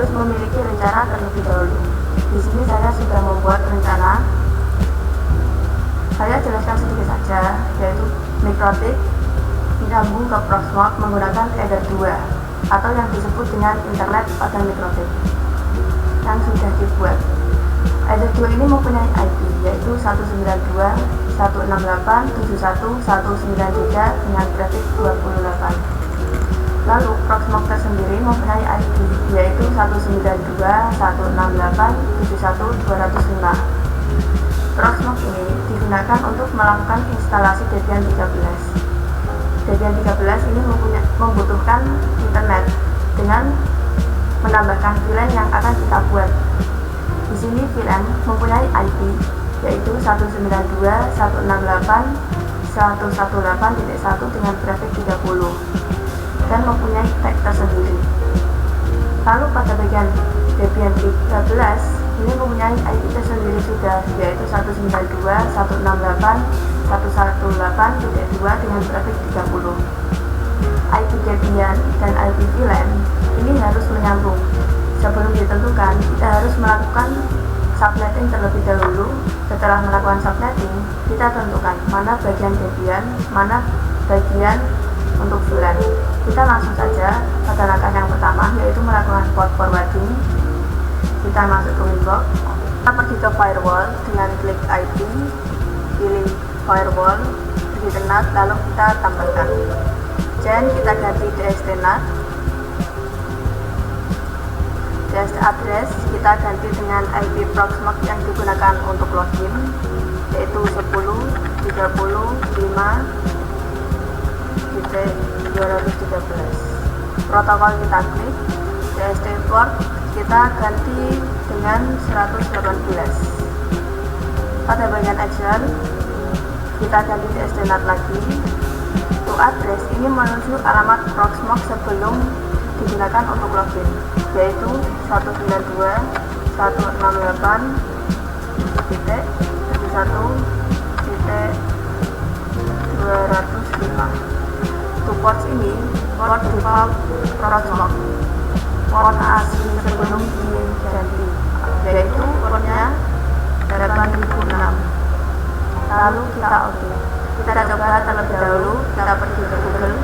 harus memiliki rencana terlebih dahulu. Di sini saya sudah membuat rencana. Saya jelaskan sedikit saja, yaitu Mikrotik menyambung ke Proxmox menggunakan Ether 2 atau yang disebut dengan internet pada Mikrotik yang sudah dibuat. Ether 2 ini mempunyai IP yaitu 192.168.71.193 dengan traffic 28. Lalu Proxmox tersendiri mempunyai IP yaitu 192.168.71.205. Proxmox ini digunakan untuk melakukan instalasi Debian 13. Debian 13 ini membutuhkan internet dengan menambahkan VLAN yang akan kita buat. Di sini VLAN mempunyai IP yaitu 192.168.118.1 dengan grafik 30 dan mempunyai tag tersendiri. Lalu pada bagian Debian 13 ini mempunyai IP tersendiri juga, yaitu 192.168.118.2 dengan grafik 30. IP Debian dan IP VLAN ini harus menyambung. Sebelum ditentukan, kita harus melakukan subnetting terlebih dahulu. Setelah melakukan subnetting, kita tentukan mana bagian Debian, mana bagian untuk VLAN. Kita langsung saja pada langkah yang pertama, yaitu melakukan port forwarding. Kita masuk ke Winbox, kita pergi ke firewall dengan klik IP, pilih firewall, pergi ke NAT, lalu kita tambahkan. Then kita ganti DST-NAT. DST address kita ganti dengan IP Proxmox yang digunakan untuk login, yaitu 10.30.5.213. Protokol kita klik, DST port kita ganti dengan 118. Pada bagian Excel kita ganti DST-NAT lagi. Untuk address ini menuju alamat Proxmox sebelum digunakan untuk login, yaitu 192.168.71.205. Untuk port ini port default Proxmox, port asli sebelum diganti, yaitu portnya 8006. Lalu kita oke. Kita coba terlebih dahulu, kita pergi ke Google,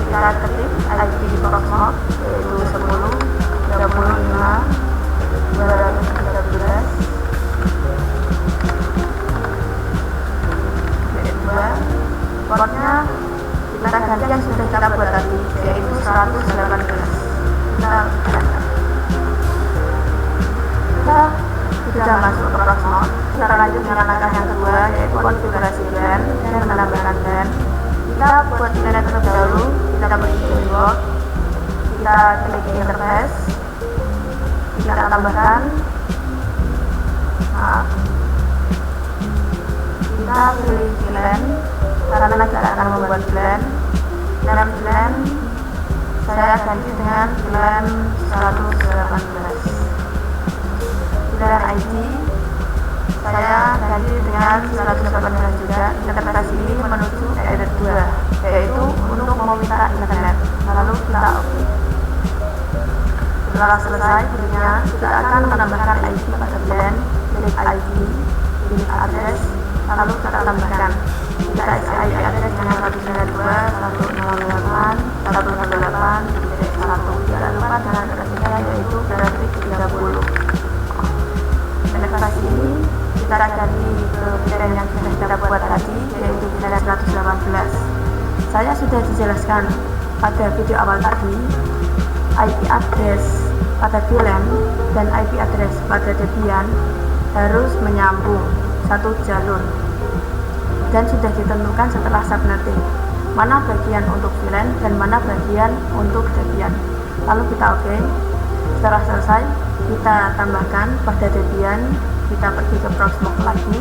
kita ketik IP di Proxmox yaitu 10.35.213. Portnya kita ganti yang sudah kita buat tadi, yaitu 118. Kita sudah masuk ke Proxmox. Kita lanjut dengan langkah yang kedua, yaitu konfigurasi LAN dan menambahkan LAN. Kita buat internet terlebih dahulu. Kita pergi ke Winbox, kita klik interface, kita tambahkan. Kita pilih VLAN karena kita akan membuat VLAN. Dan VLAN saya ganti dengan VLAN 118. VLAN ID saya ganti dengan 118 juga. Interface ini menuju Ether 2, yaitu untuk meminta internet. Lalu kita oke. Setelah selesai pilihnya, kita akan menambahkan IP pada VLAN, pilih IP, pilih address, lalu kita tambahkan. Kita isi IP address dengan 192.168.118.1. Jangan lupa dengan grafik yaitu grafik 30. Interface ini kita ganti ke VLAN yang sudah kita buat tadi, yaitu VLAN 118. Saya sudah dijelaskan pada video awal tadi, IP address pada VLAN dan IP address pada Debian harus menyambung satu jalur dan sudah ditentukan setelah subnetting mana bagian untuk VLAN dan mana bagian untuk Debian. Lalu kita oke. Setelah selesai, kita tambahkan pada Debian. Kita pergi ke Proxmox lagi,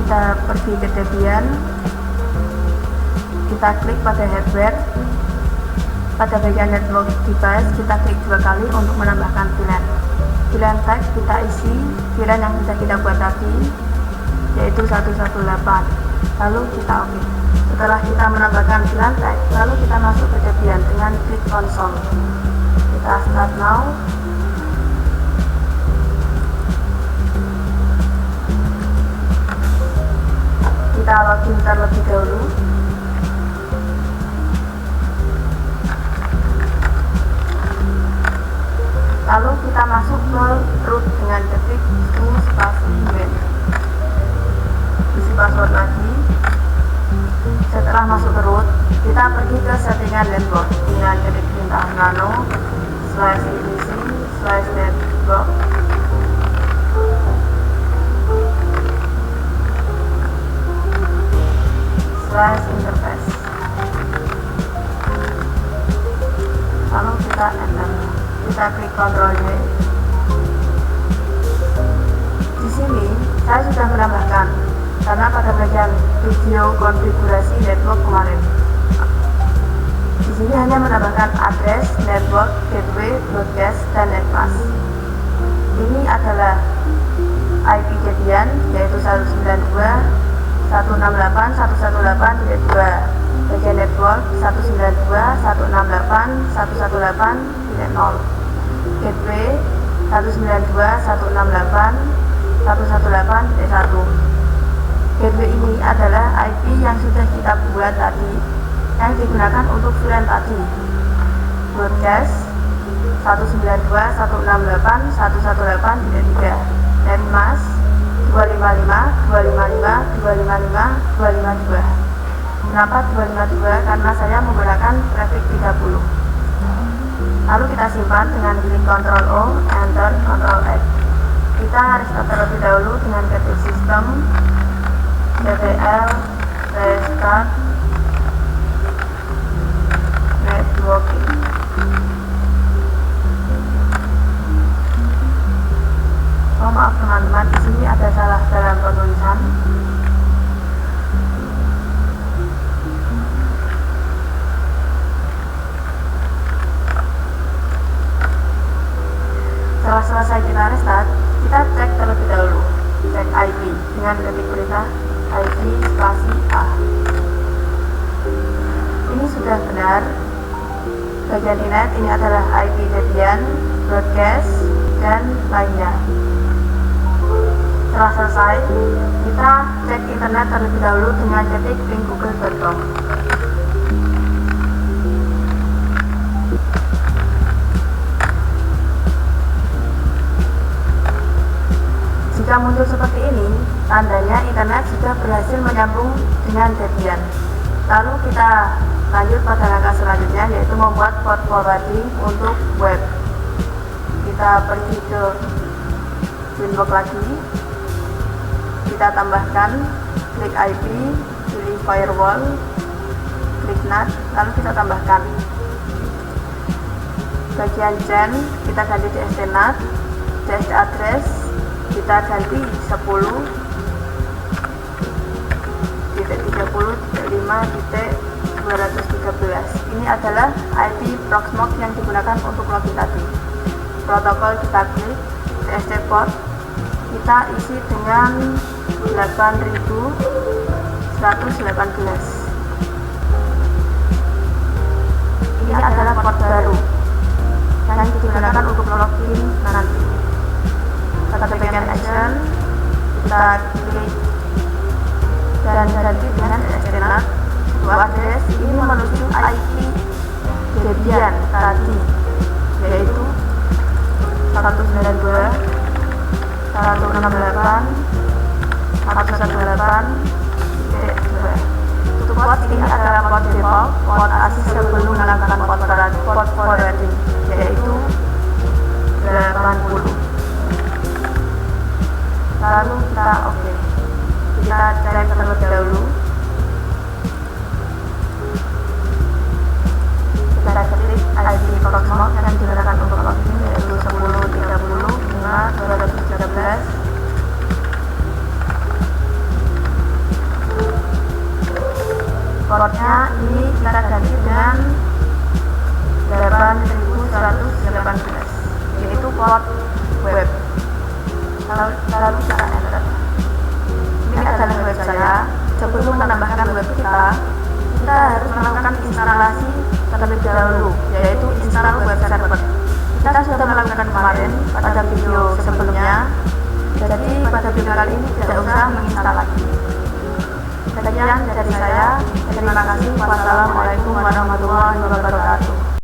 kita pergi ke Debian, kita klik pada hardware. Pada bagian network device kita klik 2 kali untuk menambahkan VLAN. VLAN tag kita isi VLAN yang sudah kita buat tadi, yaitu 118. Lalu kita oke. Setelah kita menambahkan VLAN tag, lalu kita masuk ke Debian dengan klik console. kita start now. Kita login terlebih dahulu. Lalu kita masuk ke root dengan ketik /win. Isi password lagi. Setelah masuk ke root, kita pergi ke settingan network dengan ketik perintah nano/etc/network. /interface. Lalu kita enter. Kita klik Ctrl J. Di sini saya sudah menambahkan karena pada bagian video konfigurasi network kemarin. Di sini hanya menambahkan address, network, gateway, broadcast, dan netpass. Ini adalah IP jadian, yaitu 192.168.118.2. Bagian network 192.168.118.0. Gateway 192.168.118.1. Gateway ini adalah IP yang sudah kita buat tadi, yang digunakan untuk VLAN tadi. Broadcast 192.168.118.3. Netmask 255.255.255.252. Kenapa 252? Karena saya menggunakan traffic 30. Lalu kita simpan dengan klik Ctrl O, Enter, Ctrl X. Kita restart terlebih dahulu dengan ketik sistem ctl restart networking. Oh maaf teman-teman, di sini ada salah dalam penulisan. Setelah selesai kita restart, kita cek terlebih dahulu, cek IP dengan ketik perintah IP_A. Ini sudah benar. Bagian internet ini adalah IP jadian, broadcast, dan lainnya. Setelah selesai, kita cek internet terlebih dahulu dengan ketik link google.com. Jika muncul seperti ini, tandanya internet sudah berhasil menyambung dengan jadian. Lalu kita lanjut pada langkah selanjutnya, yaitu membuat port forwarding untuk web. Kita pergi ke Winbox lagi, kita tambahkan, klik IP, pilih firewall, klik NAT, lalu kita tambahkan. Bagian CHAN kita ganti DST NAT, DST address kita ganti 10.30.5.213. Ini adalah IP Proxmox yang digunakan untuk login tadi. Protokol kita klik, DST port kita isi dengan 8118. Ini adalah port baru yang digunakan untuk login nanti. Kita bagian action, kita klik dan ganti dengan STNAT. Address ini menuju IP jadian tadi, yaitu 192.168.118.2. Untuk port ini adalah port default, port ASIS sebelum melakukan port forwarding, yaitu 80. Lalu kita oke. Kita cek terlebih dahulu. Kita ketik IP Proxmox yang digunakan untuk login, yaitu 10.30.5.213. Portnya ini kita ganti dengan 8118, yaitu port web. Lalu kita enter. Ini adalah web saya. Sebelum menambahkan web kita harus melakukan instalasi terlebih dahulu, yaitu install web server. Kita sudah melakukan kemarin pada video sebelumnya, jadi pada video kali ini tidak usah menginstal lagi. Sekian dari saya, terima kasih. Wassalamualaikum warahmatullahi wabarakatuh.